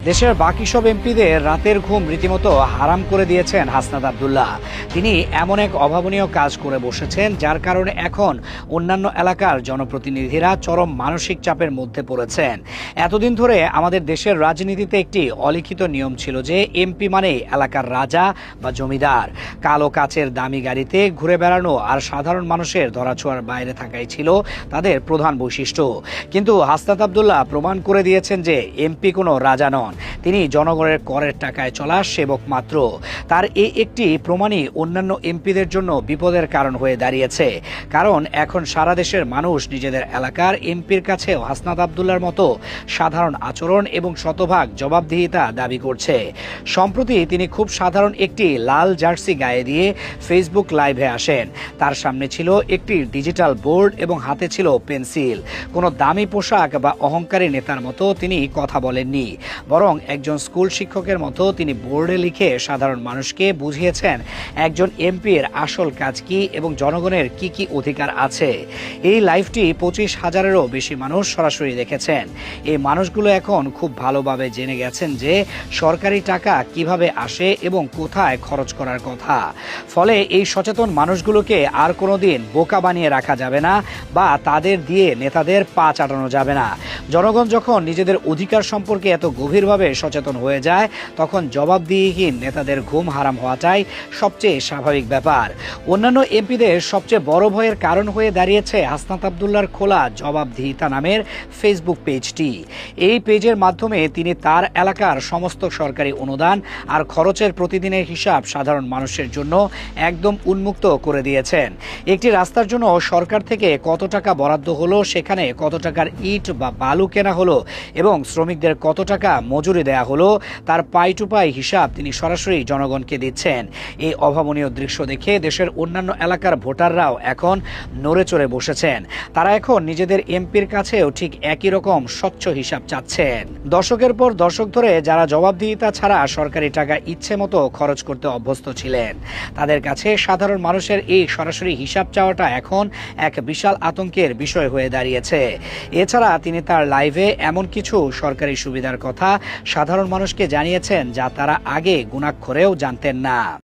দেশের বাকি সব এমপিদের রাতের ঘুম রীতিমতো হারাম করে দিয়েছেন হাসনাত আব্দুল্লাহ। তিনি এমন এক অভাবনীয় কাজ করে বসেছেন যার কারণে এখন অন্যান্য এলাকার জনপ্রতিনিধিরা চরম মানসিক চাপের মধ্যে পড়েছেন। এতদিন ধরে আমাদের দেশের রাজনীতিতে একটি অলিখিত নিয়ম ছিল যে এমপি মানে এলাকার রাজা বা জমিদার। কালো কাচের দামি গাড়িতে ঘুরে বেড়ানো আর সাধারণ মানুষের ধরাছোঁয়ার বাইরে থাকাই ছিল তাদের প্রধান বৈশিষ্ট্য। কিন্তু হাসনাত আব্দুল্লাহ প্রমাণ করে দিয়েছেন যে এমপি কোনো রাজা নন, তিনি জনগণের করের টাকায় চলা সেবক মাত্র। তার এই একটি প্রমাণই অন্যান্য এমপিদের জন্য বিপদের কারণ হয়ে দাঁড়িয়েছে, কারণ এখন সারা দেশের মানুষ নিজেদের এলাকার এমপির কাছেও হাসনাত আব্দুল্লাহর মতো সাধারণ আচরণ এবং শতভাগ জবাবদিহিতা দাবি করছে। সম্প্রতি তিনি খুব সাধারণ একটি লাল জার্সি গায়ে দিয়ে ফেসবুক লাইভে আসেন। তার সামনে ছিল একটি ডিজিটাল বোর্ড এবং হাতে ছিল পেন্সিল। কোনো দামি পোশাক বা অহংকারী নেতার মতো তিনি কথা বলেননি, বরং একজন স্কুল শিক্ষকের মতো তিনি বোর্ডে লিখে সাধারণ মানুষকে বুঝিয়েছেন একজন এমপির আসল কাজ কি এবং জনগণের কি কি অধিকার আছে। এই লাইভটি 25,000-এরও বেশি মানুষ সরাসরি দেখেছেন। এই মানুষগুলো এখন খুব ভালোভাবে জেনে গেছেন যে সরকারি টাকা কিভাবে আসে এবং কোথায় খরচ করার কথা। ফলে এই সচেতন মানুষগুলোকে আর কোনোদিন বোকা বানিয়ে রাখা যাবে না বা তাদের দিয়ে নেতাদের পা চাটানো যাবে না। জনগণ যখন নিজেদের অধিকার সম্পর্কে এত গভীরভাবে সচেতন হয়ে যায়, তখন জবাবদিহিহীন নেতাদের ঘুম হারাম হওয়াটাই সবচেয়ে স্বাভাবিক ব্যাপার। অন্যান্য এমপিদের সবচেয়ে বড় ভয়ের কারণ হয়ে দাঁড়িয়েছে হাসনাত আব্দুল্লাহর খোলা জবাবদিহিতা নামের ফেসবুক পেজটি। এই পেজের মাধ্যমে তিনি তার এলাকার সমস্ত সরকারি অনুদান আর খরচের প্রতিদিনের হিসাব সাধারণ মানুষের জন্য একদম উন্মুক্ত করে দিয়েছেন। একটি রাস্তার জন্য সরকার থেকে কত টাকা বরাদ্দ হলো, সেখানে কত টাকার ইট বা বালু কেনা হলো এবং শ্রমিকদের কত টাকা মজুরি দেয়া হলো, তার পাই টু পাই হিসাব তিনি সরাসরি জনগণকে দিচ্ছেন। এই অভাবনীয় দৃশ্য দেখে দেশের অন্যান্য এলাকার ভোটাররাও এখন নড়ে চড়ে বসেছেন। তারা এখন নিজেদের এমপির কাছেও ঠিক একই রকম স্বচ্ছ হিসাব চাচ্ছেন। দশকের পর দশক ধরে যারা জবাবদিহিতা ছাড়া সরকারি টাকা ইচ্ছে মতো খরচ করতে অভ্যস্ত ছিলেন, তাদের কাছে সাধারণ মানুষের এই সরাসরি হিসাব চাওয়াটা এখন এক বিশাল আতঙ্কের বিষয় হয়ে দাঁড়িয়েছে। এছাড়া তিনি তার লাইভে এমন কিছু সরকারি সুবিধার কথা সাধারণ মানুষকে জানিয়েছেন যা তারা আগে গুণাক্ষরেও জানতেন না।